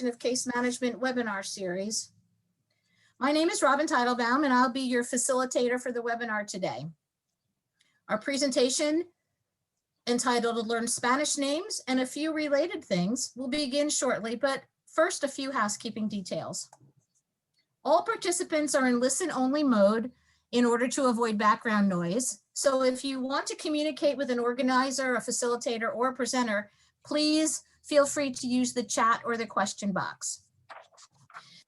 of Case Management webinar series. My name is Robin Teitelbaum, and I'll be your facilitator for the webinar today. Our presentation, entitled Learn Spanish Names and a Few Related Things, will begin shortly, but first a few housekeeping details. All participants are in listen-only mode in order to avoid background noise. So if you want to communicate with an organizer, a facilitator, or a presenter, please feel free to use the chat or the question box.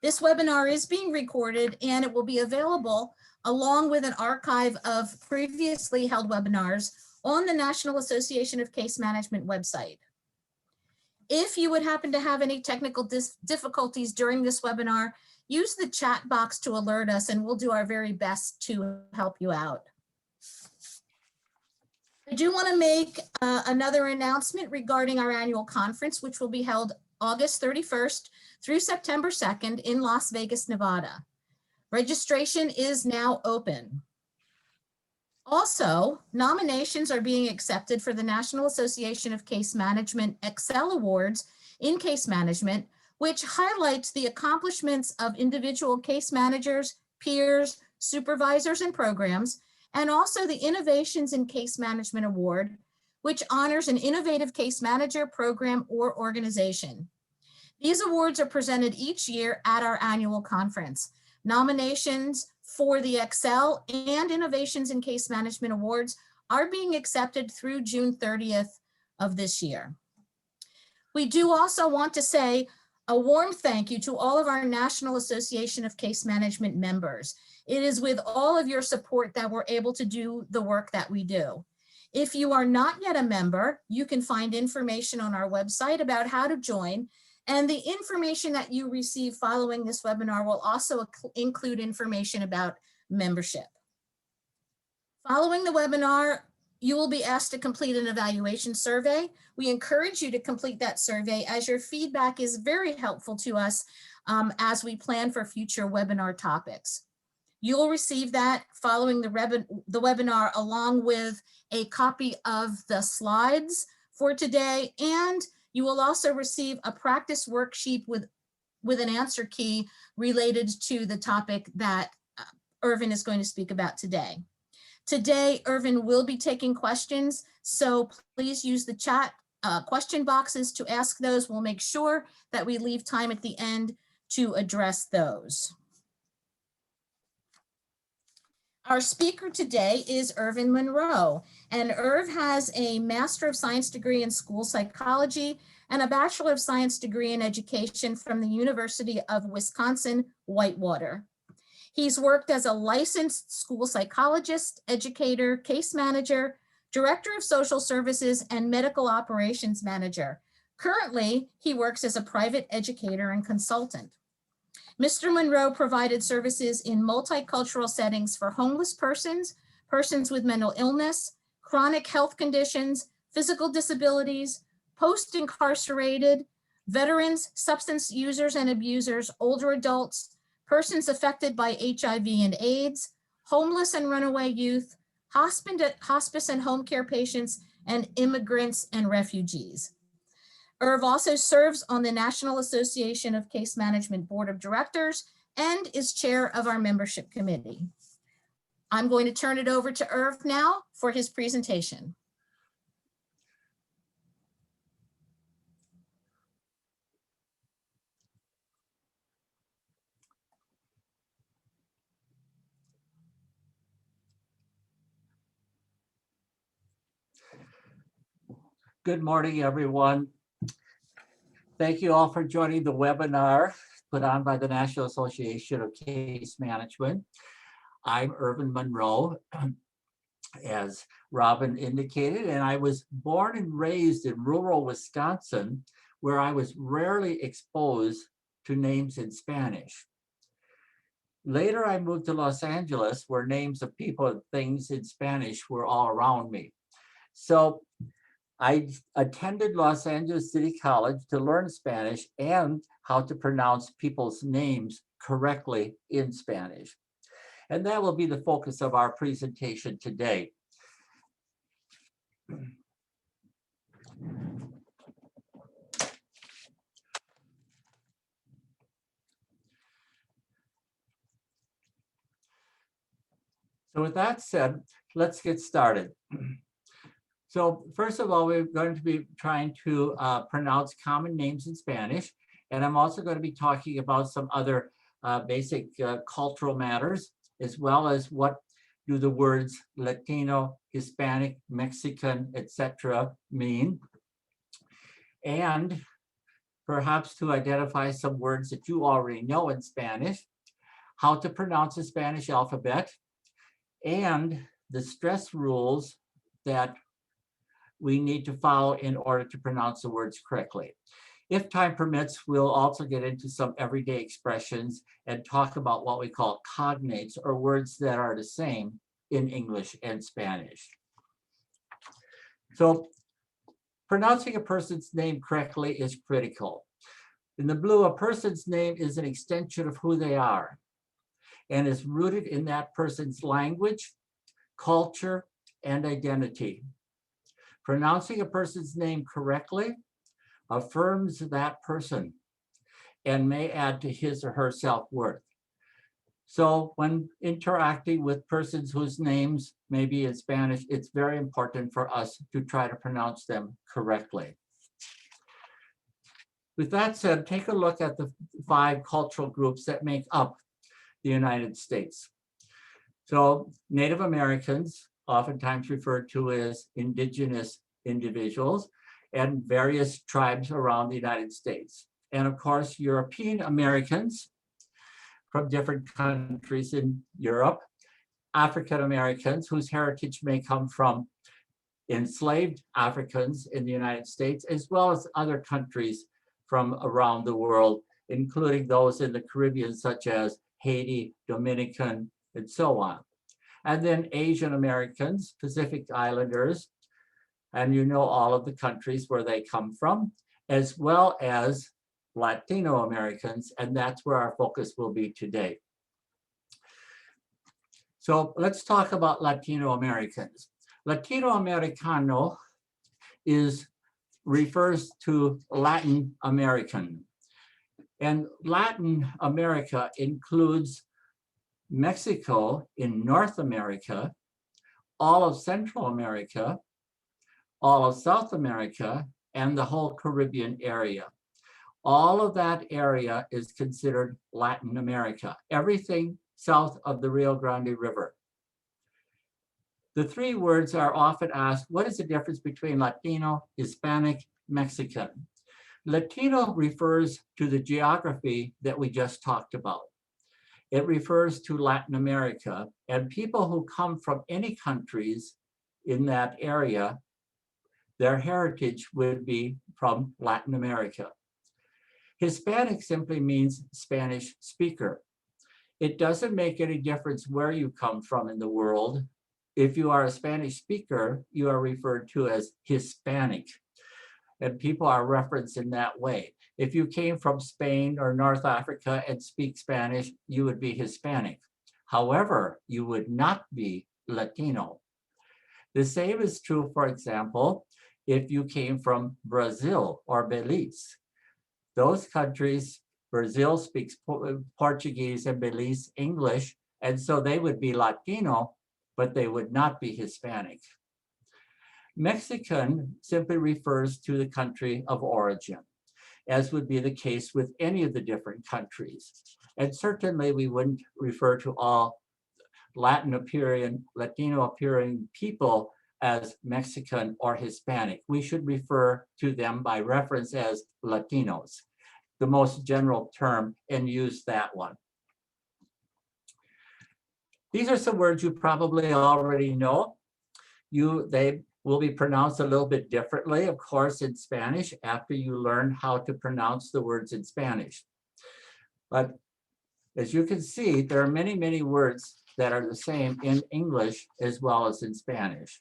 This webinar is being recorded and it will be available along with an archive of previously held webinars on the National Association of Case Management website. If you would happen to have any technical difficulties during this webinar, use the chat box to alert us and we'll do our very best to help you out. I do want to make another announcement regarding our annual conference, which will be held August 31st through September 2nd in Las Vegas, Nevada. Registration is now open. Also, nominations are being accepted for the National Association of Case Management Excel Awards in Case Management, which highlights the accomplishments of individual case managers, peers, supervisors, and programs, and also the Innovations in Case Management Award, which honors an innovative case manager, program, or organization. These awards are presented each year at our annual conference. Nominations for the Excel and Innovations in Case Management Awards are being accepted through June 30th of this year. We do also want to say a warm thank you to all of our National Association of Case Management members. It is with all of your support that we're able to do the work that we do. If you are not yet a member, you can find information on our website about how to join, and the information that you receive following this webinar will also include information about membership. Following the webinar, you will be asked to complete an evaluation survey. We encourage you to complete that survey as your feedback is very helpful to us as we plan for future webinar topics. You'll receive that following the webinar along with a copy of the slides for today, and you will also receive a practice worksheet with an answer key related to the topic that Irvin is going to speak about today. Today, Irvin will be taking questions, so please use the chat question boxes to ask those. We'll make sure that we leave time at the end to address those. Our speaker today is Irvin Monroe, and Irv has a Master of Science degree in school psychology and a Bachelor of Science degree in education from the University of Wisconsin-Whitewater. He's worked as a licensed school psychologist, educator, case manager, director of social services, and medical operations manager. Currently, he works as a private educator and consultant. Mr. Monroe provided services in multicultural settings for homeless persons, persons with mental illness, chronic health conditions, physical disabilities, post-incarcerated, veterans, substance users and abusers, older adults, persons affected by HIV and AIDS, homeless and runaway youth, hospice and home care patients, and immigrants and refugees. Irv also serves on the National Association of Case Management Board of Directors and is chair of our membership committee. I'm going to turn it over to Irv now for his presentation. Good morning, everyone. Thank you all for joining the webinar put on by the National Association of Case Management. I'm Irvin Monroe, as Robin indicated, and I was born and raised in rural Wisconsin, where I was rarely exposed to names in Spanish. Later, I moved to Los Angeles, where names of people and things in Spanish were all around me. So I attended Los Angeles City College to learn Spanish and how to pronounce people's names correctly in Spanish. And that will be the focus of our presentation today. So with that said, let's get started. So first of all, we're going to be trying to pronounce common names in Spanish. And I'm also going to be talking about some other basic cultural matters, as well as what do the words Latino, Hispanic, Mexican, etc. mean. And perhaps to identify some words that you already know in Spanish, how to pronounce the Spanish alphabet, and the stress rules that we need to follow in order to pronounce the words correctly. If time permits, we'll also get into some everyday expressions and talk about what we call cognates, or words that are the same in English and Spanish. So pronouncing a person's name correctly is critical. In the blue, a person's name is an extension of who they are and is rooted in that person's language, culture, and identity. Pronouncing a person's name correctly affirms that person and may add to his or her self-worth. So when interacting with persons whose names may be in Spanish, it's very important for us to try to pronounce them correctly. With that said, take a look at the 5 cultural groups that make up the United States. So Native Americans, oftentimes referred to as indigenous individuals, and various tribes around the United States. And of course, European Americans from different countries in Europe, African Americans whose heritage may come from enslaved Africans in the United States, as well as other countries from around the world, including those in the Caribbean, such as Haiti, Dominican, and so on. And then Asian Americans, Pacific Islanders, and you know all of the countries where they come from, as well as Latino Americans, and that's where our focus will be today. So let's talk about Latino Americans. Latino Americano refers to Latin American. And Latin America includes Mexico in North America, all of Central America, all of South America, and the whole Caribbean area. All of that area is considered Latin America, everything south of the Rio Grande River. The 3 words are often asked, what is the difference between Latino, Hispanic, Mexican? Latino refers to the geography that we just talked about. It refers to Latin America, and people who come from any countries in that area, their heritage would be from Latin America. Hispanic simply means Spanish speaker. It doesn't make any difference where you come from in the world. If you are a Spanish speaker, you are referred to as Hispanic, and people are referenced in that way. If you came from Spain or North Africa and speak Spanish, you would be Hispanic. However, you would not be Latino. The same is true, for example, if you came from Brazil or Belize. Those countries, Brazil speaks Portuguese and Belize English, and so they would be Latino, but they would not be Hispanic. Mexican simply refers to the country of origin, as would be the case with any of the different countries. And certainly we wouldn't refer to all Latino appearing people as Mexican or Hispanic. We should refer to them by reference as Latinos, the most general term, and use that one. These are some words you probably already know. They will be pronounced a little bit differently, of course, in Spanish after you learn how to pronounce the words in Spanish. But as you can see, there are many, many words that are the same in English as well as in Spanish.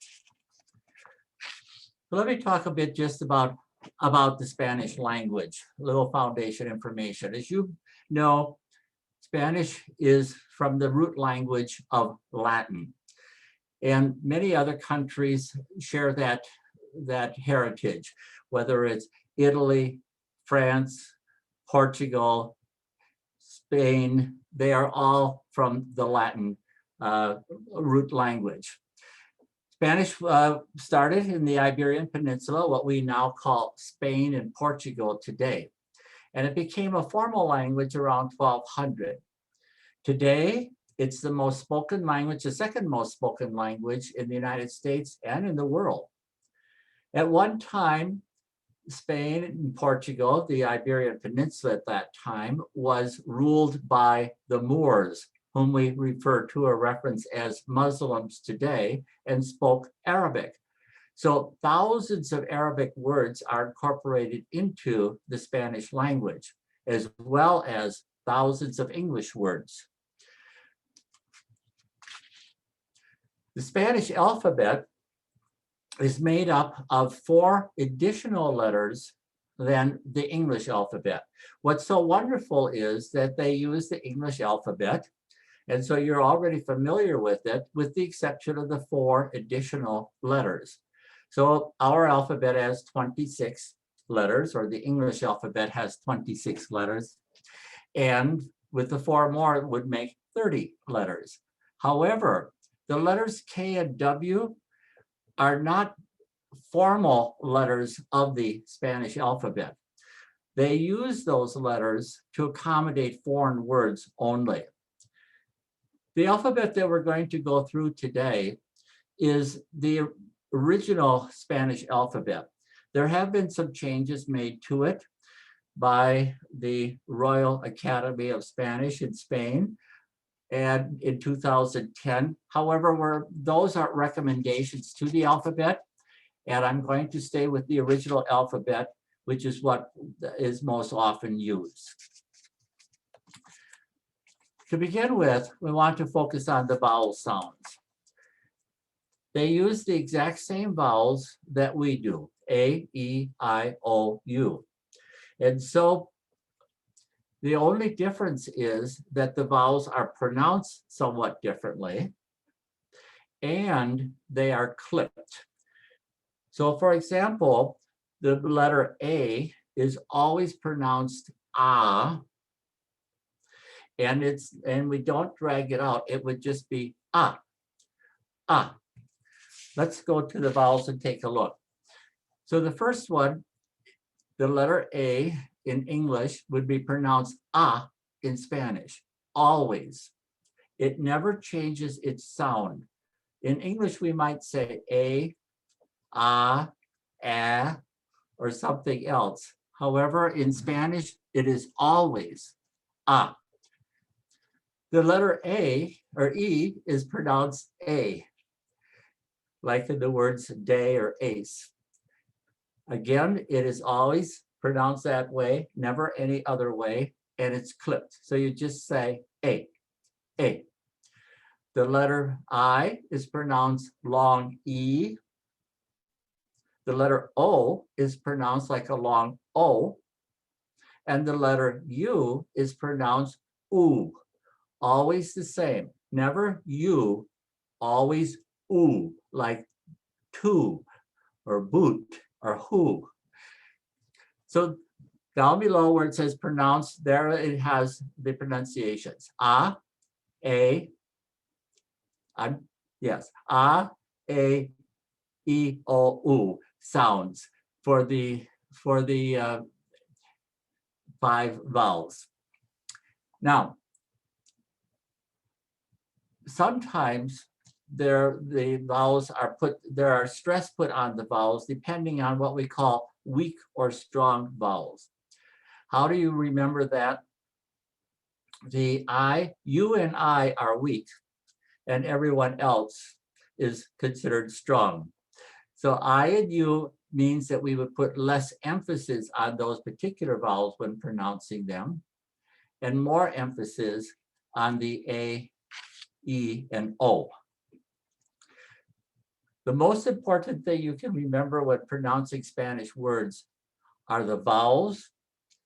So let me talk a bit just about the Spanish language, a little foundation information. As you know, Spanish is from the root language of Latin. And many other countries share that heritage, whether it's Italy, France, Portugal, Spain, they are all from the Latin root language. Spanish started in the Iberian Peninsula, what we now call Spain and Portugal today. And it became a formal language around 1200. Today, it's the most spoken language, the second most spoken language in the United States and in the world. At one time, Spain and Portugal, the Iberian Peninsula at that time, was ruled by the Moors, whom we refer to or reference as Muslims today, and spoke Arabic. So thousands of Arabic words are incorporated into the Spanish language, as well as thousands of English words. The Spanish alphabet is made up of 4 additional letters than the English alphabet. What's so wonderful is that they use the English alphabet, and so you're already familiar with it, with the exception of the 4 additional letters. So our alphabet has 26 letters, or the English alphabet has 26 letters, and with the 4 more, it would make 30 letters. However, the letters K and W are not formal letters of the Spanish alphabet. They use those letters to accommodate foreign words only. The alphabet that we're going to go through today is the original Spanish alphabet. There have been some changes made to it by the Royal Academy of Spanish in Spain and in 2010. However, those are recommendations to the alphabet, and I'm going to stay with the original alphabet, which is what is most often used. To begin with, we want to focus on the vowel sounds. They use the exact same vowels that we do, A, E, I, O, U. And so the only difference is that the vowels are pronounced somewhat differently, and they are clipped. So for example, the letter A is always pronounced ah, and we don't drag it out. It would just be ah, ah. Let's go to the vowels and take a look. So the first one, the letter A in English would be pronounced ah in Spanish, always. It never changes its sound. In English, we might say a, ah, or something else. However, in Spanish, it is always ah. The letter A or E is pronounced A, like in the words day or ace. Again, it is always pronounced that way, never any other way, and it's clipped. So you just say A, A. The letter I is pronounced long E. The letter O is pronounced like a long O. And the letter U is pronounced oo. Always the same, never you, always oo, like to, or boot, or who. So down below where it says pronounced, there it has the pronunciations. A, yes, A, E, O, U sounds for the 5 vowels. Now, sometimes the vowels are there are stress put on the vowels depending on what we call weak or strong vowels. How do you remember that? The I, U and I are weak, and everyone else is considered strong. So I and U means that we would put less emphasis on those particular vowels when pronouncing them, and more emphasis on the A, E, and O. The most important thing you can remember when pronouncing Spanish words are the vowels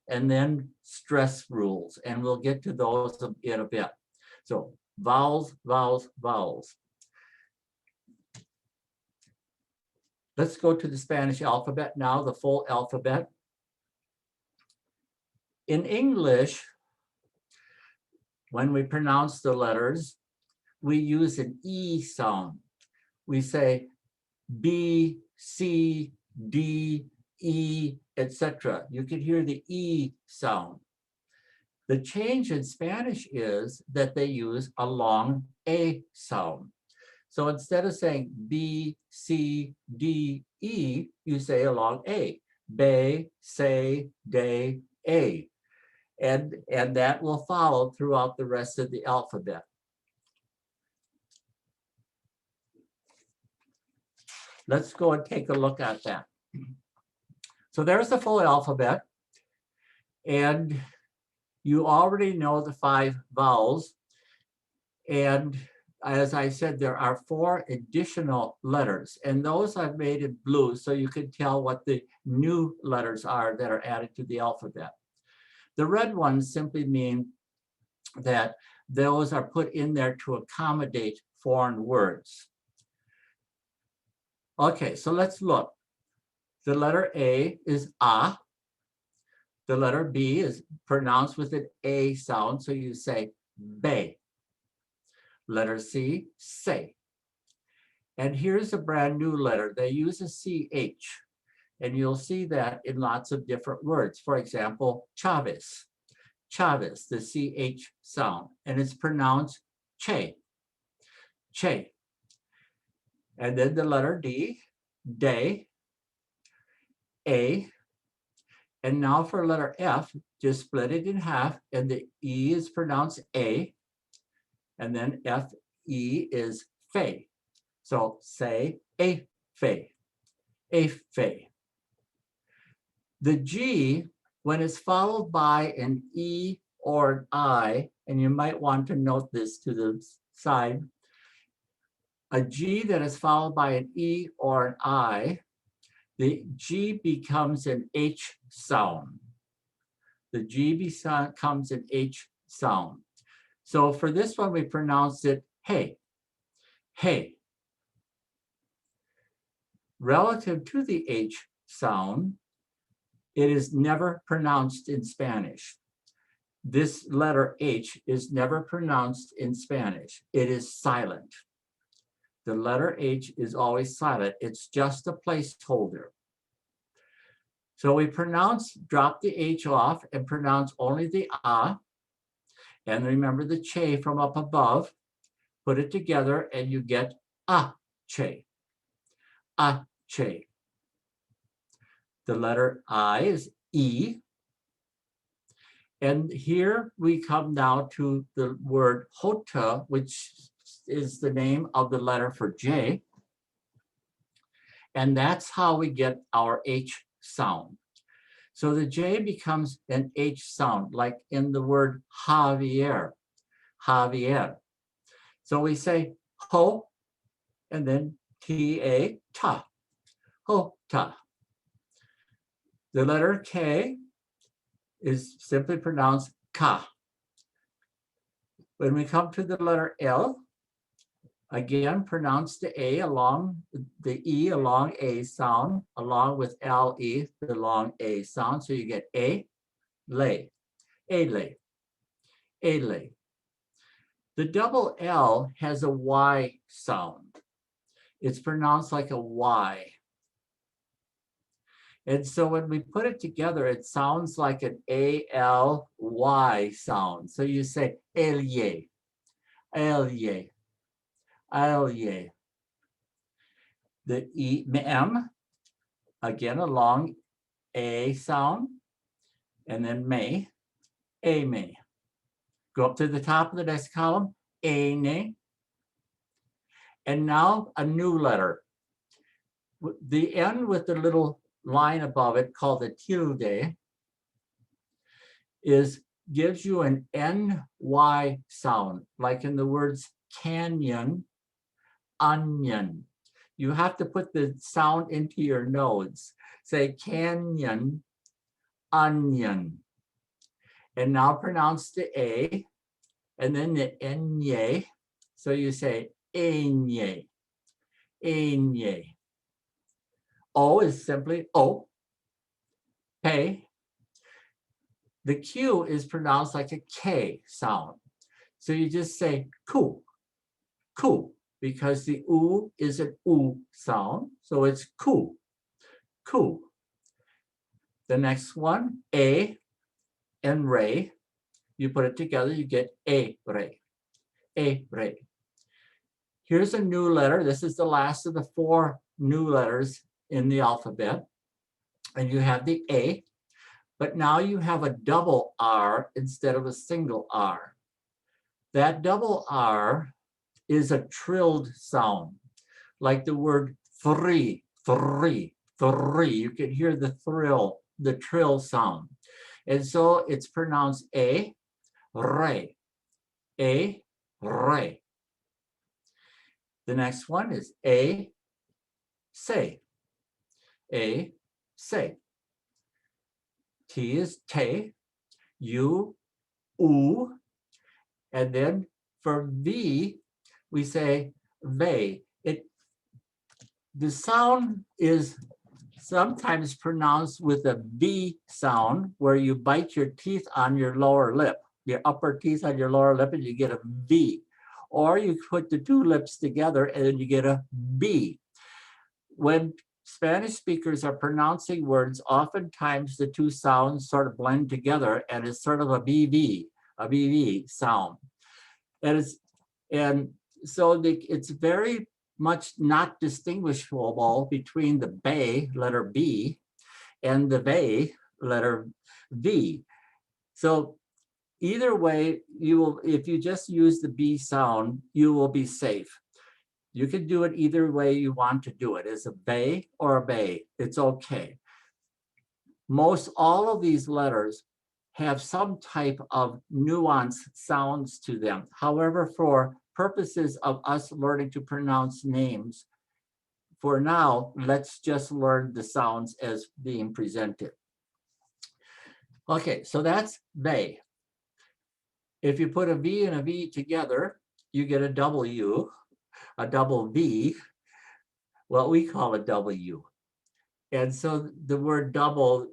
and then stress rules, and we'll get to those in a bit. So vowels, vowels, vowels. Let's go to the Spanish alphabet now, the full alphabet. In English, when we pronounce the letters, we use an E sound. We say B, C, D, E, etc. You can hear the E sound. The change in Spanish is that they use a long A sound. So instead of saying B, C, D, E, you say a long A. Be, say, de, A. And that will follow throughout the rest of the alphabet. Let's go and take a look at that. So there's the full alphabet. And you already know the 5 vowels. And as I said, there are 4 additional letters. And those I've made in blue so you can tell what the new letters are that are added to the alphabet. The red ones simply mean that those are put in there to accommodate foreign words. Okay, so let's look. The letter A is A. The letter B is pronounced with an A sound, so you say be. Letter C, say. And here's a brand new letter. They use a CH, and you'll see that in lots of different words. For example, Chavez. Chavez, the CH sound, and it's pronounced che. Che. And then the letter D, day, A. And now for letter F, just split it in half, and the E is pronounced A. And then F-E is fe. So say a fe. A fe. The G, when it's followed by an E or an I, and you might want to note this to the side, a G that is followed by an E or an I, the G becomes an H sound. The G becomes an H sound. So for this one, we pronounce it hey, hey. Relative to the H sound, it is never pronounced in Spanish. This letter H is never pronounced in Spanish. It is silent. The letter H is always silent. It's just a placeholder. So we drop the H off and pronounce only the A. And remember the che from up above. Put it together and you get a che. A che. The letter I is E. And here we come now to the word Jota, which is the name of the letter for J. And that's how we get our H sound. So the J becomes an H sound, like in the word Javier, Javier. So we say ho, and then T-A, ta, ho, ta. The letter K is simply pronounced ka. When we come to the letter L, again, pronounce the A along, the E along A sound, along with L-E, the long A sound. So you get A, lay, A-lay, A-lay. The double L has a Y sound. It's pronounced like a Y. And so when we put it together, it sounds like an A-L-Y sound. So you say Elye, Elye, Elye. The E, M, again, a long A sound, and then may, A may. Go up to the top of the next column, A ne. And now a new letter. The N with the little line above it called the tilde gives you an NY sound, like in the words canyon, onion. You have to put the sound into your nose. Say canyon, onion. And now pronounce the A, and then the Nye. So you say Enye, Enye. O is simply O, pay. The Q is pronounced like a K sound. So you just say ku, ku, because the u is an u sound, so it's ku, ku. The next one, a and re, you put it together, you get a re, a re. Here's a new letter. This is the last of the 4 new letters in the alphabet. And you have the A, but now you have a double R instead of a single R. That double R is a trilled sound, like the word three, three, three. You can hear the thrill, the trill sound. And so it's pronounced A, re, A, re. The next one is A, say, A, say. T is te, U, U, and then for V, we say ve. The sound is sometimes pronounced with a V sound, where you bite your teeth on your lower lip, your upper teeth on your lower lip, and you get a V. Or you put the 2 lips together and then you get a B. When Spanish speakers are pronouncing words, oftentimes the 2 sounds sort of blend together and it's sort of a BV sound. And so it's very much not distinguishable between the bay, letter B, and the ve, letter V. So either way, you will, if you just use the B sound, you will be safe. You can do it either way you want to do it, as a bay or a bay, it's okay. Most all of these letters have some type of nuanced sounds to them. However, for purposes of us learning to pronounce names, for now, let's just learn the sounds as being presented. Okay, so that's ve. If you put a V and a V together, you get a W, a double V, what we call a W. And so the word double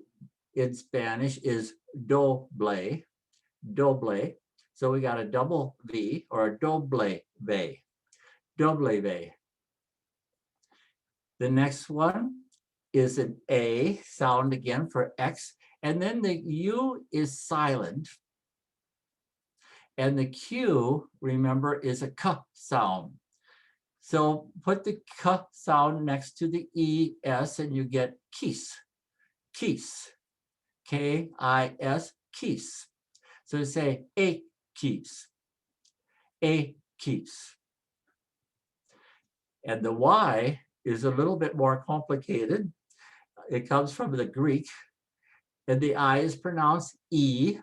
in Spanish is doble, doble. So we got a double V or a doble ve, doble ve. The next one is an A sound again for X. And then the U is silent. And the Q, remember, is a K sound. So put the K sound next to the ES and you get keys, keys, K-I-S, keys. So say a keys, a keys. And the Y is a little bit more complicated. It comes from the Greek, and the I is pronounced E.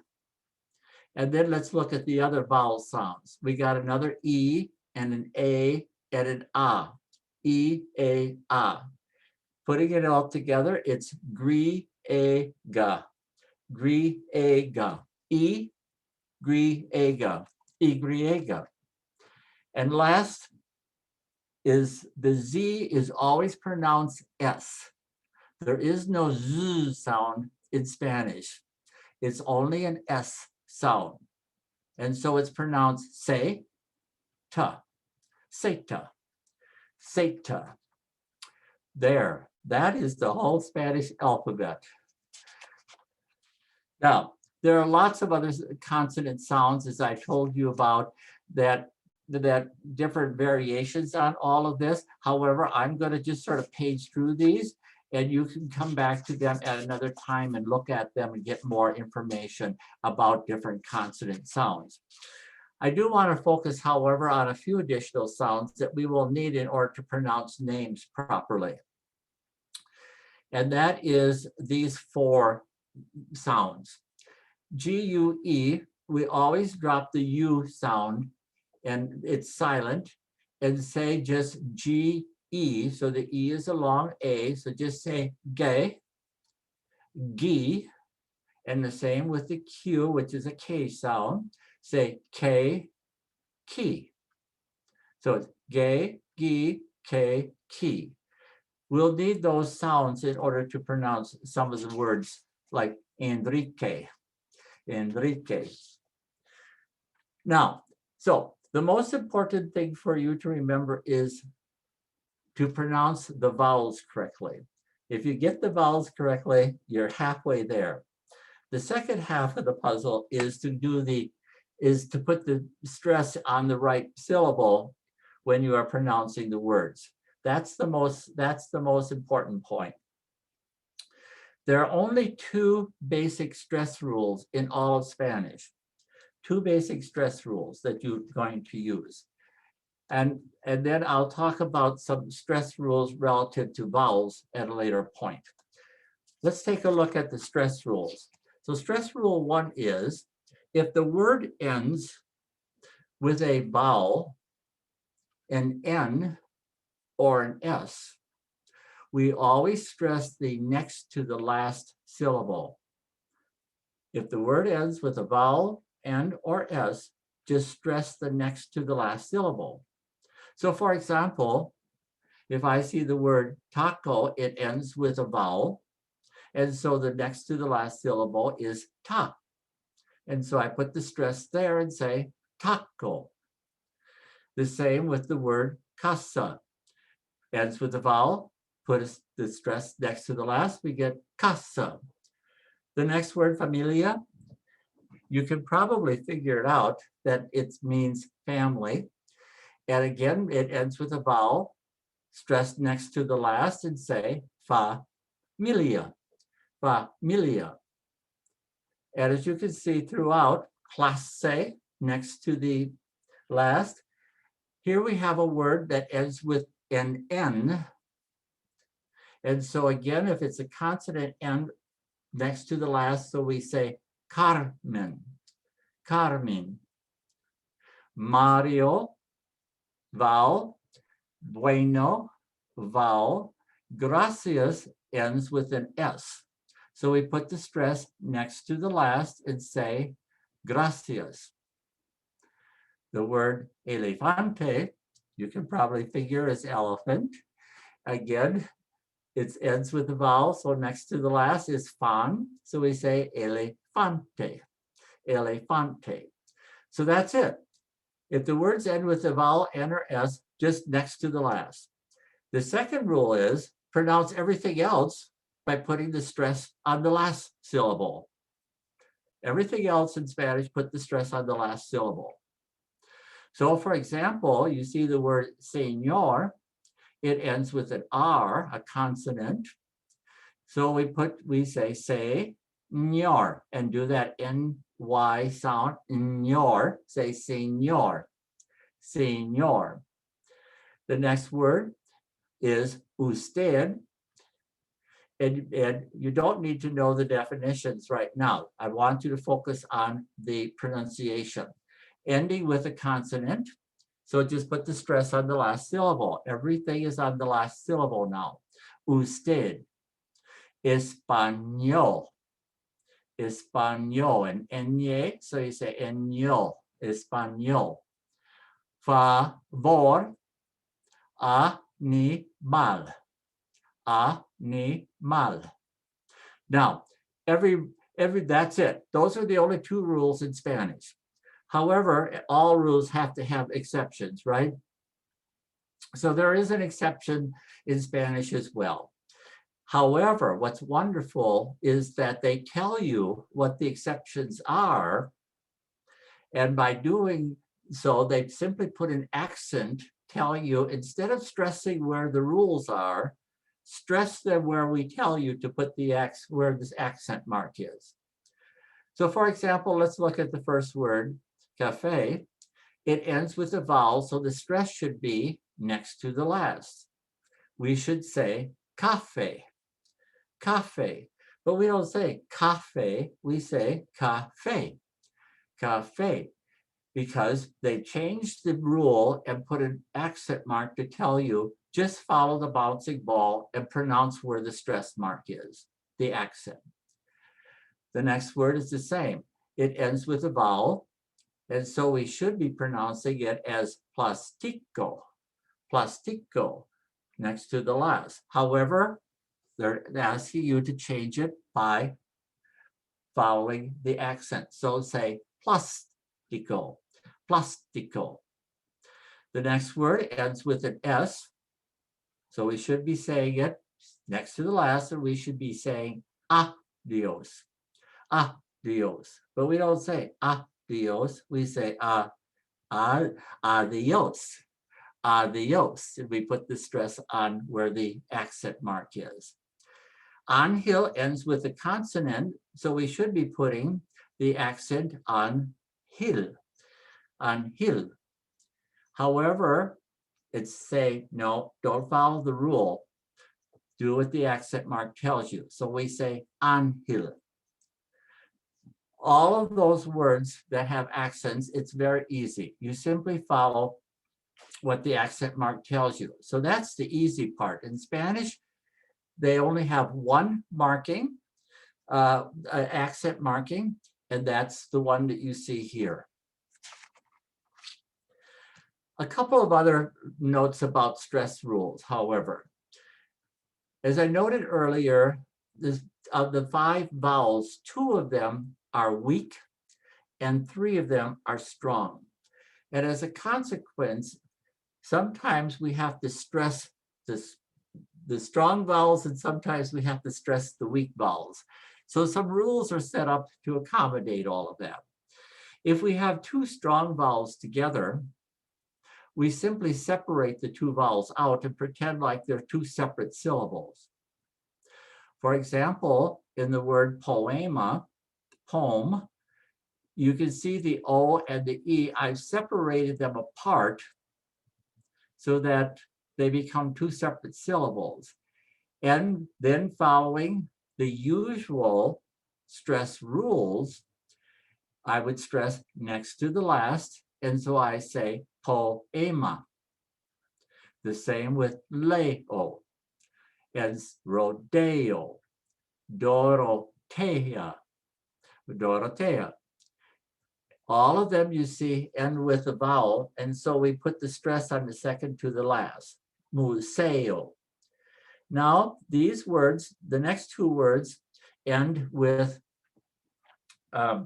And then let's look at the other vowel sounds. We got another E and an A and an A. E, A, A. Putting it all together, it's gri-a-ga, gri-a-ga, E, gri-a-ga, E-gri-a-ga. And last is the Z is always pronounced S. There is no Z sound in Spanish. It's only an S sound. And so it's pronounced se, ta, seta, seta. There, that is the whole Spanish alphabet. Now, there are lots of other consonant sounds, as I told you about, that different variations on all of this. However, I'm going to just sort of page through these, and you can come back to them at another time and look at them and get more information about different consonant sounds. I do want to focus, however, on a few additional sounds that we will need in order to pronounce names properly. And that is these 4 sounds. G-U-E, we always drop the U sound and it's silent, and say just G-E. So the E is a long A, so just say gay, gi, and the same with the Q, which is a K sound. Say K, ki. So it's gay, gi, K, ki. We'll need those sounds in order to pronounce some of the words like Enrique, Enrique. Now, so The most important thing for you to remember is to pronounce the vowels correctly. If you get the vowels correctly, you're halfway there. The second half of the puzzle is to put the stress on the right syllable when you are pronouncing the words. That's the most important point. There are only two basic stress rules in all of Spanish. Two basic stress rules that you're going to use. And then I'll talk about some stress rules relative to vowels at a later point. Let's take a look at the stress rules. So stress rule 1 is, if the word ends with a vowel, an N or an S, we always stress the next to the last syllable. If the word ends with a vowel, N or S, just stress the next to the last syllable. So for example, if I see the word taco, it ends with a vowel. And so the next to the last syllable is ta. And so I put the stress there and say taco. The same with the word casa. Ends with a vowel, put the stress next to the last, we get casa. The next word, familia, you can probably figure it out that it means family. And again, it ends with a vowel, stress next to the last and say familia, familia. And as you can see throughout, clase next to the last. Here we have a word that ends with an N. And so again, if it's a consonant N next to the last, so we say Carmen, Carmen. Mario, vowel. Bueno, vowel. Gracias ends with an S. So we put the stress next to the last and say gracias. The word elefante, you can probably figure is elephant. Again, it ends with a vowel, so next to the last is fan. So we say elefante, elefante. So that's it. If the words end with a vowel, N or S, just next to the last. The second rule is pronounce everything else by putting the stress on the last syllable. Everything else in Spanish, put the stress on the last syllable. So for example, you see the word señor, it ends with an R, a consonant. So we say señor and do that NY sound, ñor, say señor, señor. The next word is usted. And you don't need to know the definitions right now. I want you to focus on the pronunciation. Ending with a consonant, so just put the stress on the last syllable. Everything is on the last syllable now. Usted, español, español, and ñe, so you say ñol, español. Favor, animal, animal. Now, that's it. Those are the only two rules in Spanish. However, all rules have to have exceptions, right? So there is an exception in Spanish as well. However, what's wonderful is that they tell you what the exceptions are. And by doing so, they simply put an accent telling you, instead of stressing where the rules are, stress them where we tell you to put where this accent mark is. So for example, let's look at the first word, cafe. It ends with a vowel, so the stress should be next to the last. We should say cafe, cafe, but we don't say cafe, we say cafe, cafe, because they changed the rule and put an accent mark to tell you just follow the bouncing ball and pronounce where the stress mark is, the accent. The next word is the same. It ends with a vowel, and so we should be pronouncing it as plastico, plastico, next to the last. However, they're asking you to change it by following the accent. So say plastico, plastico. The next word ends with an S. So we should be saying it next to the last, and we should be saying adios. Adios. But we don't say adios. We say adios. Adios. And we put the stress on where the accent mark is. Anhil ends with a consonant, so we should be putting the accent on hil. On hil. However, it's saying, no, don't follow the rule. Do what the accent mark tells you. So we say anhil. All of those words that have accents, it's very easy. You simply follow what the accent mark tells you. So that's the easy part. In Spanish, they only have one marking, accent marking, and that's the one that you see here. A couple of other notes about stress rules, however. As I noted earlier, of the 5 vowels, 2 of them are weak and 3 of them are strong. And as a consequence, sometimes we have to stress the strong vowels and sometimes we have to stress the weak vowels. So some rules are set up to accommodate all of that. If we have 2 strong vowels together, we simply separate the 2 vowels out and pretend like they're 2 separate syllables. For example, in the word poema, poem, you can see the O and the E. I've separated them apart so that they become 2 separate syllables. And then following the usual stress rules, I would stress next to the last. And so I say poema. The same with leo and rodeo, dorotea, dorotea. All of them you see end with a vowel, and so we put the stress on the second to the last, museo. Now these words, the next 2 words end with a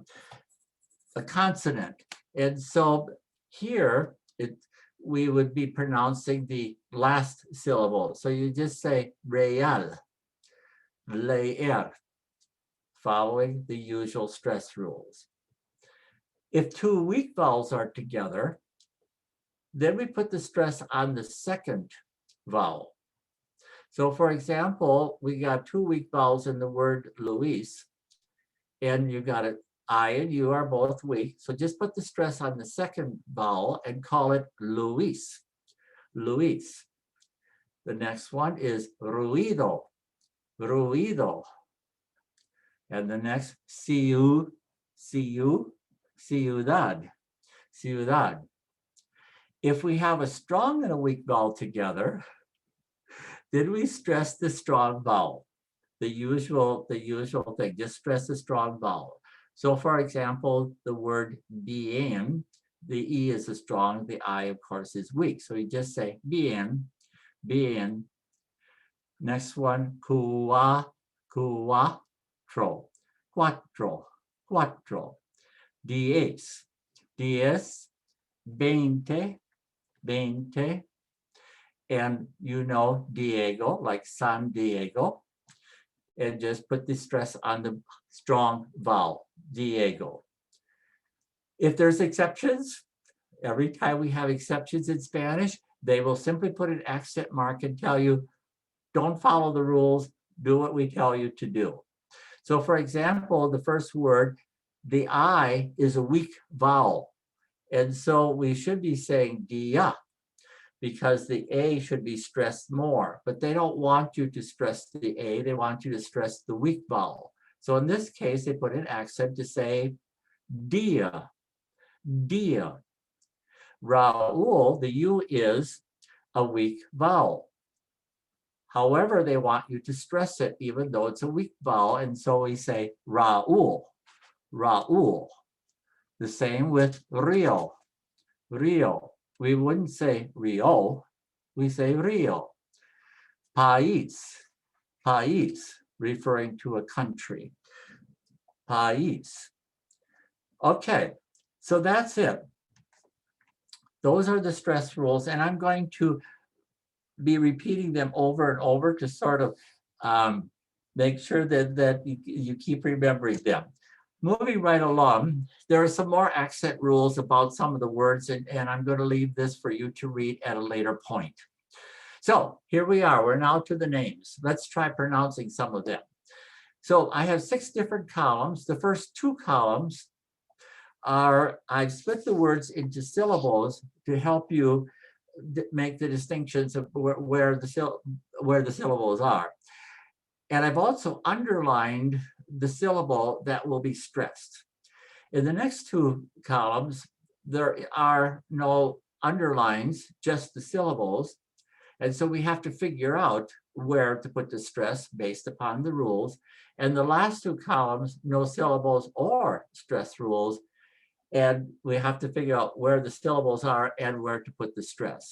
consonant. And so here we would be pronouncing the last syllable. So you just say real, leer, following the usual stress rules. If 2 weak vowels are together, then we put the stress on the second vowel. So for example, we got 2 weak vowels in the word Luis, and you got it, I and you are both weak. So just put the stress on the second vowel and call it Luis, Luis. The next one is ruido, ruido. And the next, ciudad, ciudad. If we have a strong and a weak vowel together, then we stress the strong vowel. The usual thing, just stress the strong vowel. So for example, the word bien, the E is a strong, the I of course is weak. So you just say bien, bien. Next one, cuatro, cuatro, cuatro. Diez, diez, veinte, veinte. And you know Diego, like San Diego. And just put the stress on the strong vowel, Diego. If there's exceptions, every time we have exceptions in Spanish, they will simply put an accent mark and tell you, don't follow the rules, do what we tell you to do. So for example, the first word, the I is a weak vowel. And so we should be saying dia, because the A should be stressed more, but they don't want you to stress the A, they want you to stress the weak vowel. So in this case, they put an accent to say dia, dia. Raul, the U is a weak vowel. However, they want you to stress it even though it's a weak vowel, and so we say Raul, Raul. The same with Rio, Rio. We wouldn't say Rio, we say Rio. País, país, referring to a country. País. Okay, so that's it. Those are the stress rules, and I'm going to be repeating them over and over to sort of make sure that you keep remembering them. Moving right along, there are some more accent rules about some of the words, and I'm going to leave this for you to read at a later point. So here we are. We're now to the names. Let's try pronouncing some of them. So I have 6 different columns. The first 2 columns are, I've split the words into syllables to help you make the distinctions of where the syllables are. And I've also underlined the syllable that will be stressed. In the next 2 columns, there are no underlines, just the syllables. And so we have to figure out where to put the stress based upon the rules. And the last 2 columns, no syllables or stress rules. And we have to figure out where the syllables are and where to put the stress.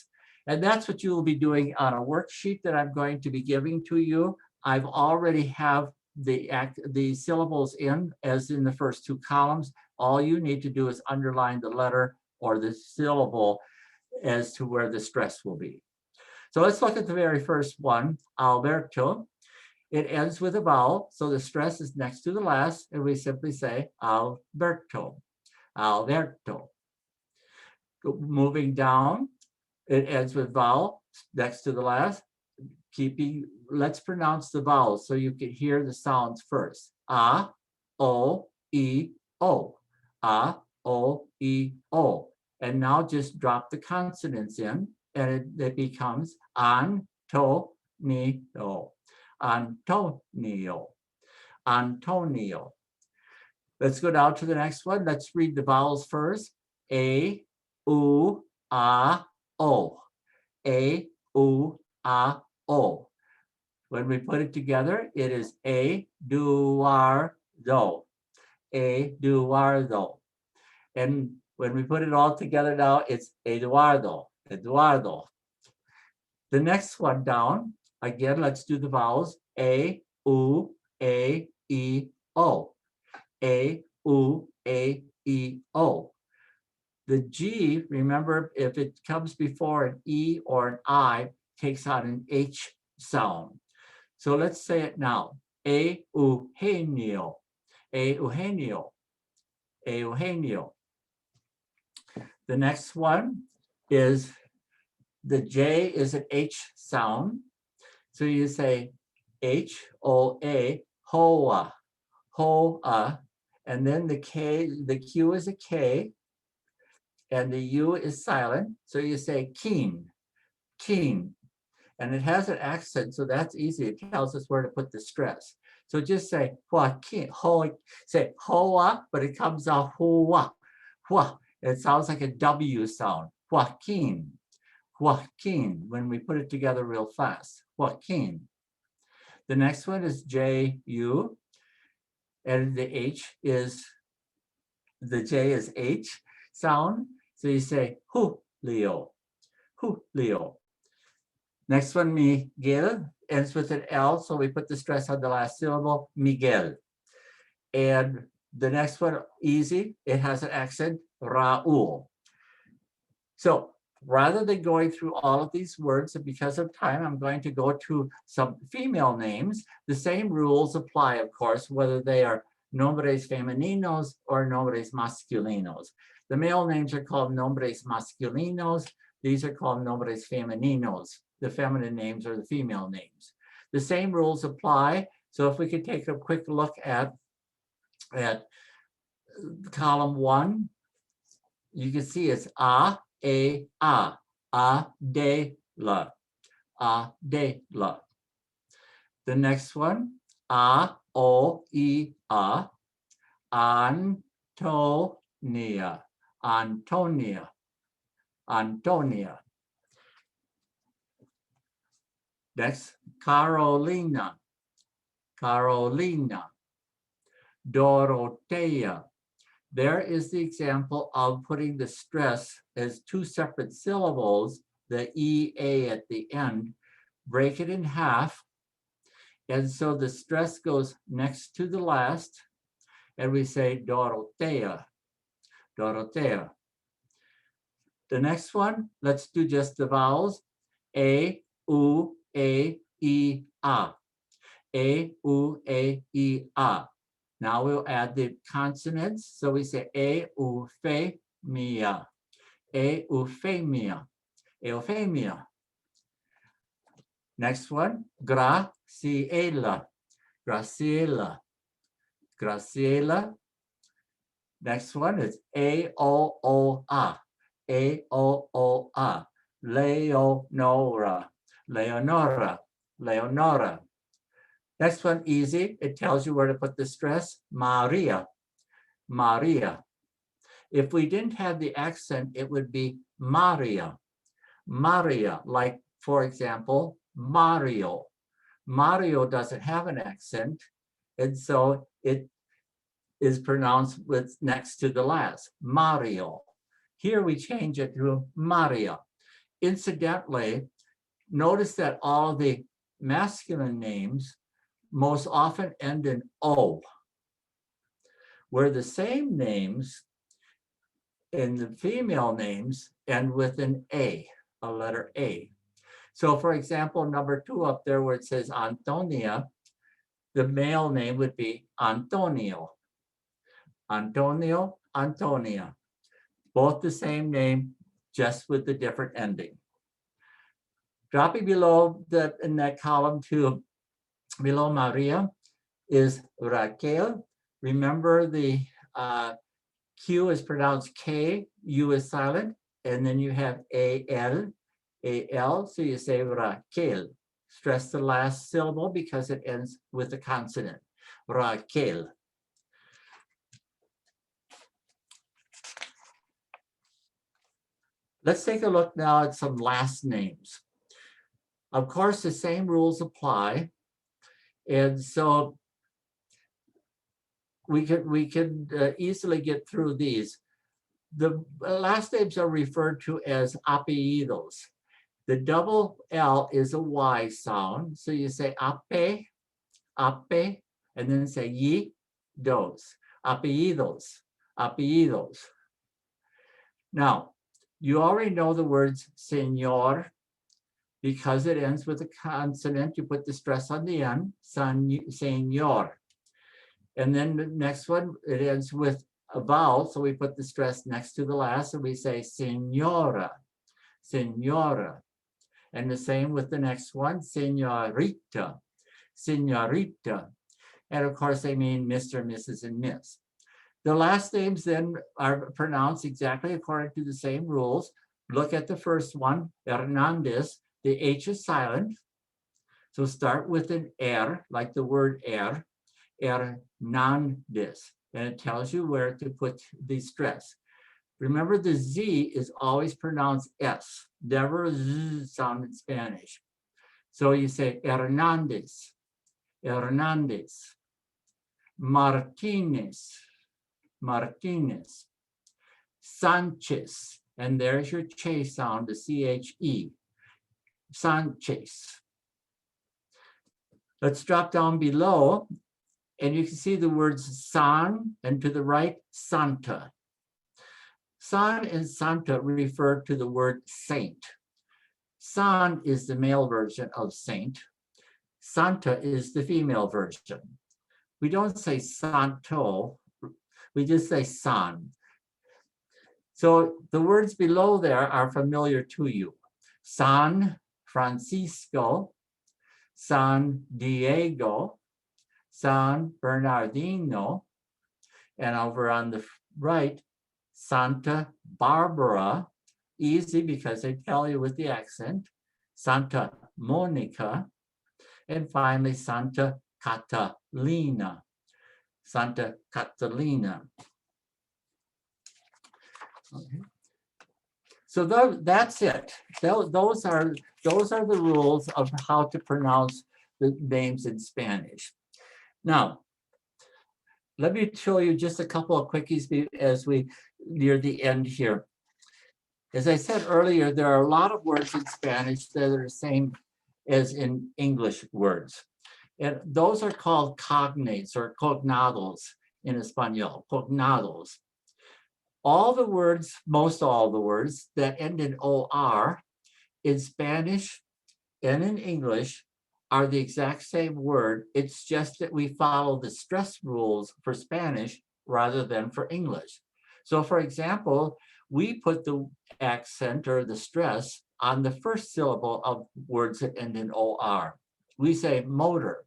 And that's what you will be doing on a worksheet that I'm going to be giving to you. I've already have the syllables in, as in the first 2 columns. All you need to do is underline the letter or the syllable as to where the stress will be. So let's look at the very first one, Alberto. It ends with a vowel, so the stress is next to the last, and we simply say Alberto, Alberto. Moving down, it ends with vowel next to the last. Let's pronounce the vowels so you can hear the sounds first. A, O, E, O. A, O, E, O. And now just drop the consonants in, and it becomes Antonio, Antonio, Antonio. Let's go down to the next one. Let's read the vowels first. A, U, A, O. A, U, A, O. When we put it together, it is Eduardo. Eduardo. And when we put it all together now, it's Eduardo. Eduardo. The next one down, again, let's do the vowels. A, U, A, E, O. A, U, A, E, O. The G, remember, if it comes before an E or an I, takes on an H sound. So let's say it now. Eugenio, Eugenio, Eugenio. The next one is, the J is an H sound. So you say H-O-A, hoa, hoa. And then the K, the Q is a K, and the U is silent. So you say keen, keen. And it has an accent, so that's easy. It tells us where to put the stress. So just say Joaquin, say hoa, but it comes out hua, hua. It sounds like a W sound. Joaquin, Joaquin, when we put it together real fast. Joaquin. The next one is J-U, and the H is, the J is H sound. So you say Julio, Julio. Next one, Miguel, ends with an L, so we put the stress on the last syllable, Miguel. And the next one, easy, it has an accent, Raul. So rather than going through all of these words, and because of time, I'm going to go to some female names. The same rules apply, of course, whether they are nombres femeninos or nombres masculinos. The male names are called nombres masculinos. These are called nombres femeninos. The feminine names are the female names. The same rules apply. So if we could take a quick look at column 1, you can see it's a, de, la, de, la. The next one, a, o, e, a, Antonia, Antonia, Antonia. Next, Carolina, Carolina, Dorotea. There is the example of putting the stress as 2 separate syllables, the E-A at the end, break it in half. And so the stress goes next to the last, and we say Dorotea, Dorotea. The next one, let's do just the vowels. A, U, A, E, A. A, U, A, E, A. Now we'll add the consonants. So we say euphemia, euphemia, euphemia. Next one, Graciela, Graciela, Graciela. Next one is Aooa, Aooa, Leonora, Leonora, Leonora. Next one, easy. It tells you where to put the stress. Maria, Maria. If we didn't have the accent, it would be Maria, Maria. Like, for example, Mario. Mario doesn't have an accent, and so it is pronounced with next to the last, Mario. Here we change it to Maria. Incidentally, notice that all the masculine names most often end in O, where the same names in the female names end with an A, a letter A. So for example, number 2 up there where it says Antonia, the male name would be Antonio. Antonio, Antonia. Both the same name, just with the different ending. Dropping below in that column 2, below Maria is Raquel. Remember the Q is pronounced K, U is silent, and then you have A-L, A-L, so you say Raquel. Stress the last syllable because it ends with a consonant, Raquel. Let's take a look now at some last names. Of course, the same rules apply. And so we could easily get through these. The last names are referred to as apellidos. The double L is a Y sound. So you say ape, ape, and then say y, dos. Apellidos, apellidos. Now, you already know the words señor. Because it ends with a consonant, you put the stress on the end, señor. And then the next one, it ends with a vowel, so we put the stress next to the last, and we say señora, señora. And the same with the next one, señorita, señorita. And of course, they mean Mr., Mrs., and Miss. The last names then are pronounced exactly according to the same rules. Look at the first one, Hernandez. The H is silent. So start with an R, like the word Hernandez. And it tells you where to put the stress. Remember, the Z is always pronounced S, never a Z sound in Spanish. So you say Hernandez, Hernandez, Martinez, Martinez, Sanchez, and there's your Che sound, the C-H-E, Sanchez. Let's drop down below, and you can see the words San, and to the right, Santa. San and Santa refer to the word saint. San is the male version of saint. Santa is the female version. We don't say santo, we just say san. So the words below there are familiar to you. San Francisco, San Diego, San Bernardino, and over on the right, Santa Barbara, easy because they tell you with the accent, Santa Monica, and finally Santa Catalina, Santa Catalina. Okay. So that's it. Those are the rules of how to pronounce the names in Spanish. Now, let me show you just a couple of quickies as we near the end here. As I said earlier, there are a lot of words in Spanish that are the same as in English words. And those are called cognates or cognados in Espanol, cognados. All the words, most all the words that end in OR in Spanish and in English are the exact same word. It's just that we follow the stress rules for Spanish rather than for English. So for example, we put the accent or the stress on the first syllable of words that end in OR. We say motor,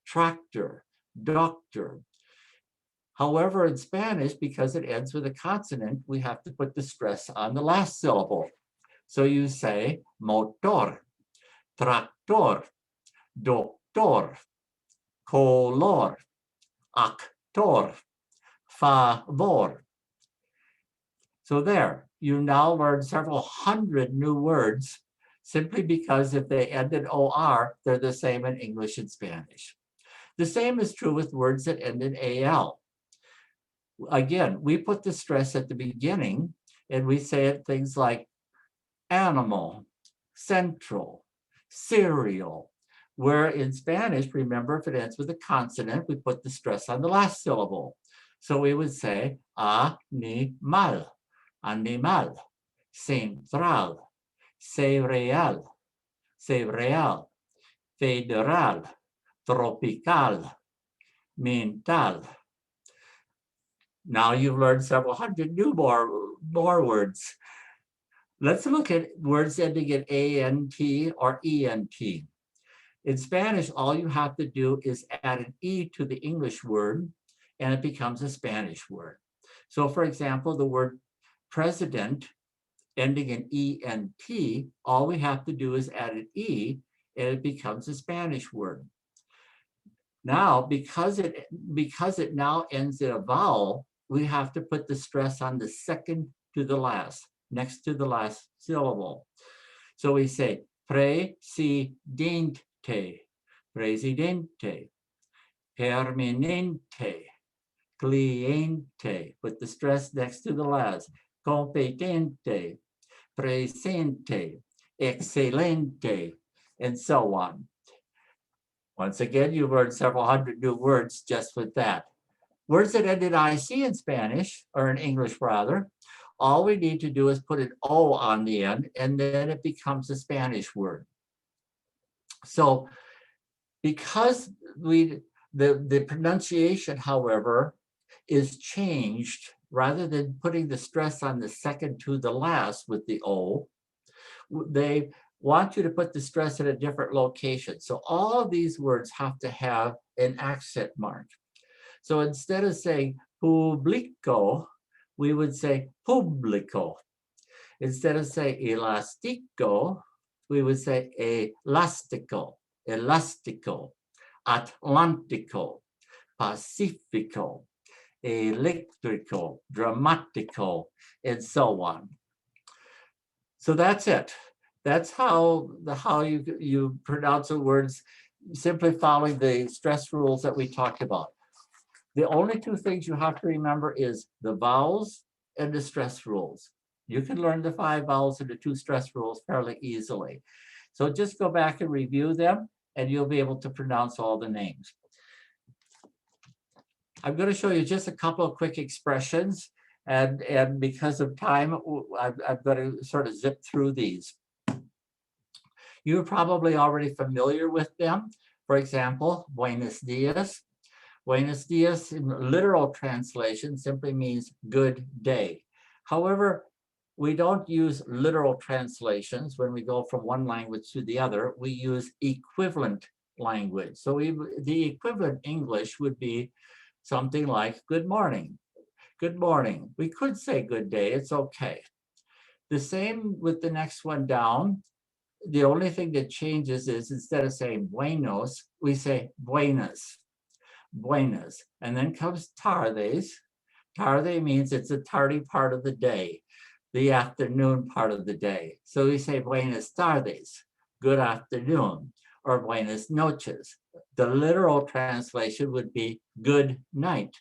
tractor, doctor. However, in Spanish, because it ends with a consonant, we have to put the stress on the last syllable. So you say motor, tractor, doctor, color, actor, favor. So there, you now learn several hundred new words simply because if they end in OR, they're the same in English and Spanish. The same is true with words that end in AL. Again, we put the stress at the beginning and we say things like animal, central, cereal, where in Spanish, remember, if it ends with a consonant, we put the stress on the last syllable. So we would say animal, animal, central, cereal, cereal, federal, tropical, mental. Now you've learned several hundred new more words. Let's look at words ending in ANT or ENT. In Spanish, all you have to do is add an E to the English word and it becomes a Spanish word. So for example, the word president ending in ENT, all we have to do is add an E and it becomes a Spanish word. Now, because it now ends in a vowel, we have to put the stress on the second to the last, next to the last syllable. So we say presidente, presidente, permanente, cliente, put the stress next to the last, competente, presente, excelente, and so on. Once again, you learned several hundred new words just with that. Words that end in IC in Spanish, or in English rather, all we need to do is put an O on the end, and then it becomes a Spanish word. So because the pronunciation, however, is changed, rather than putting the stress on the second to the last with the O, they want you to put the stress at a different location. So all of these words have to have an accent mark. So instead of saying publico, we would say publico. Instead of saying elastico, we would say elastico, elastico, atlantico, pacifico, electrico, dramatico, and so on. So that's it. That's how you pronounce the words, simply following the stress rules that we talked about. The only two things you have to remember is the vowels and the stress rules. You can learn the 5 vowels and the 2 stress rules fairly easily. So just go back and review them and you'll be able to pronounce all the names. I'm going to show you just a couple of quick expressions, and because of time, I'm going to sort of zip through these. You're probably already familiar with them. For example, buenos dias. Buenos dias in literal translation simply means good day. However, we don't use literal translations when we go from one language to the other. We use equivalent language. So the equivalent English would be something like good morning. Good morning. We could say good day. It's okay. The same with the next one down. The only thing that changes is instead of saying buenos, we say buenas. Buenas. And then comes tardes. Tarde means it's a tardy part of the day, the afternoon part of the day. So we say buenas tardes, good afternoon, or buenas noches. The literal translation would be good night.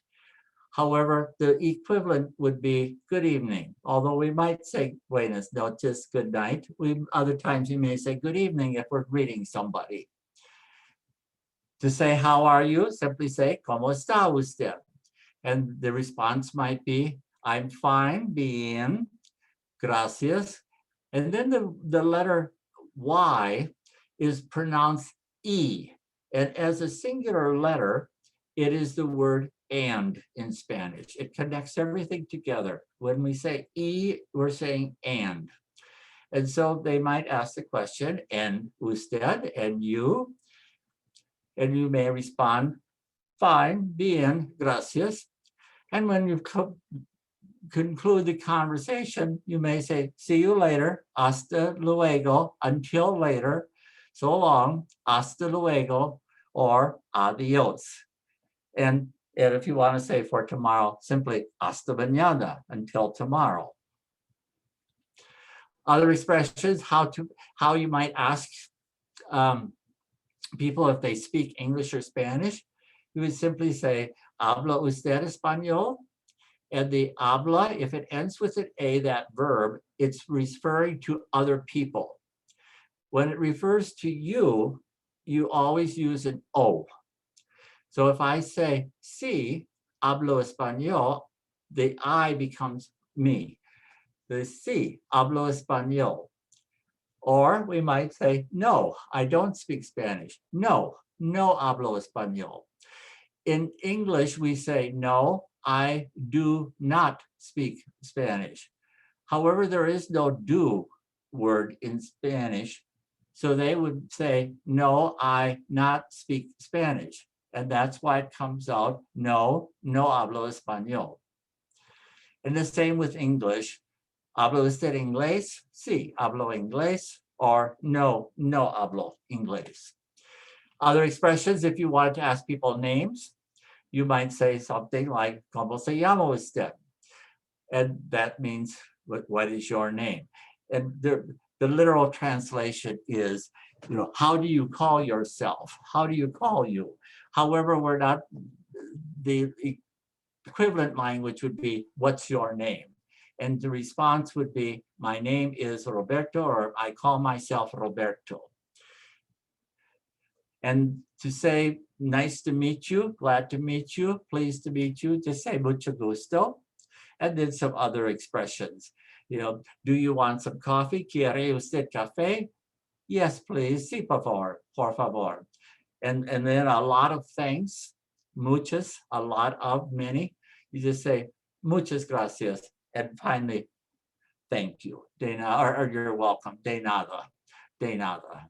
However, the equivalent would be good evening. Although we might say buenas noches, good night, other times we may say good evening if we're greeting somebody. To say how are you, simply say ¿Cómo está usted? And the response might be I'm fine, bien, gracias. And then the letter Y is pronounced E. And as a singular letter, it is the word and in Spanish. It connects everything together. When we say E, we're saying and. And so they might ask the question, and usted, and you may respond, fine, bien, gracias. And when you conclude the conversation, you may say, see you later, hasta luego, until later, so long, hasta luego, or adios. And if you want to say for tomorrow, simply hasta mañana, until tomorrow. Other expressions, how you might ask people if they speak English or Spanish, you would simply say, habla usted español? And the habla, if it ends with an A, that verb, it's referring to other people. When it refers to you, you always use an O. So if I say, sí, hablo español, the I becomes me. The sí, hablo español. Or we might say, no, I don't speak Spanish. No, no hablo español. In English, we say, no, I do not speak Spanish. However, there is no do word in Spanish. So they would say, no, I not speak Spanish. And that's why it comes out, no, no hablo español. And the same with English. ¿Hablo usted inglés? Sí, hablo inglés. Or no, no hablo inglés. Other expressions, if you wanted to ask people names, you might say something like, ¿Cómo se llama usted? And that means, what is your name? And the literal translation is, how do you call yourself? How do you call you? However, we're not, the equivalent language would be, what's your name? And the response would be, my name is Roberto, or I call myself Roberto. And to say, nice to meet you, glad to meet you, pleased to meet you, just say mucho gusto. And then some other expressions. Do you want some coffee? ¿Quiere usted café? Yes, please. Sí, por favor. And then a lot of things, muchas, a lot of, many. You just say, muchas gracias. And finally, thank you. De nada, or you're welcome. De nada. De nada.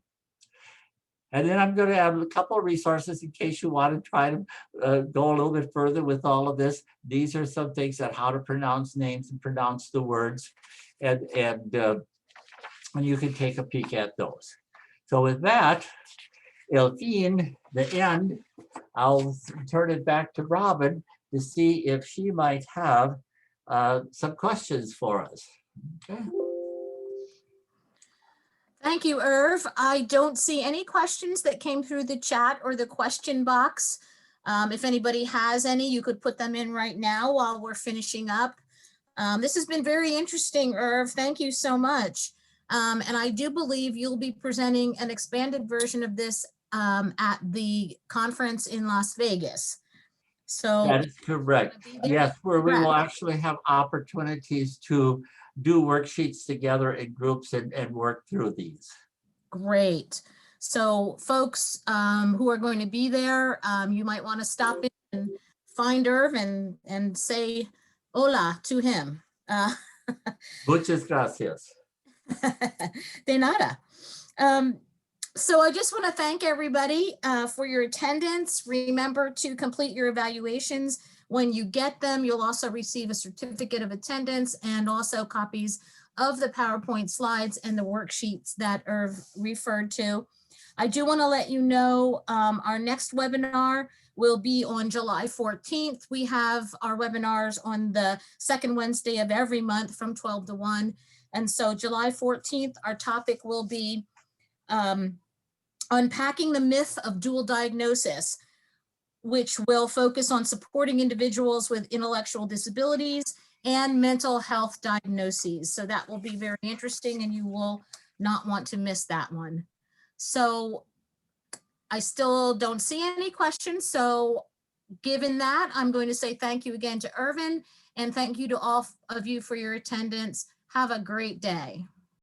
And then I'm going to have a couple of resources in case you want to try to go a little bit further with all of this. These are some things that how to pronounce names and pronounce the words. And you can take a peek at those. So with that, el fin, the end, I'll turn it back to Robin to see if she might have some questions for us. Okay. Thank you, Irv. I don't see any questions that came through the chat or the question box. If anybody has any, you could put them in right now while we're finishing up. This has been very interesting, Irv. Thank you so much. And I do believe you'll be presenting an expanded version of this at the conference in Las Vegas. So that is correct. Yes, where we will actually have opportunities to do worksheets together in groups and work through these. Great. So folks who are going to be there, you might want to stop in and find Irv and say hola to him. Muchas gracias. De nada. So I just want to thank everybody for your attendance. Remember to complete your evaluations. When you get them, you'll also receive a certificate of attendance and also copies of the PowerPoint slides and the worksheets that Irv referred to. I do want to let you know our next webinar will be on July 14th. We have our webinars on the second Wednesday of every month from 12 to 1. And so July 14th, our topic will be unpacking the myth of dual diagnosis, which will focus on supporting individuals with intellectual disabilities and mental health diagnoses. So that will be very interesting and you will not want to miss that one. So I still don't see any questions. So given that, I'm going to say thank you again to Irvin And thank you to all of you for your attendance. Have a great day.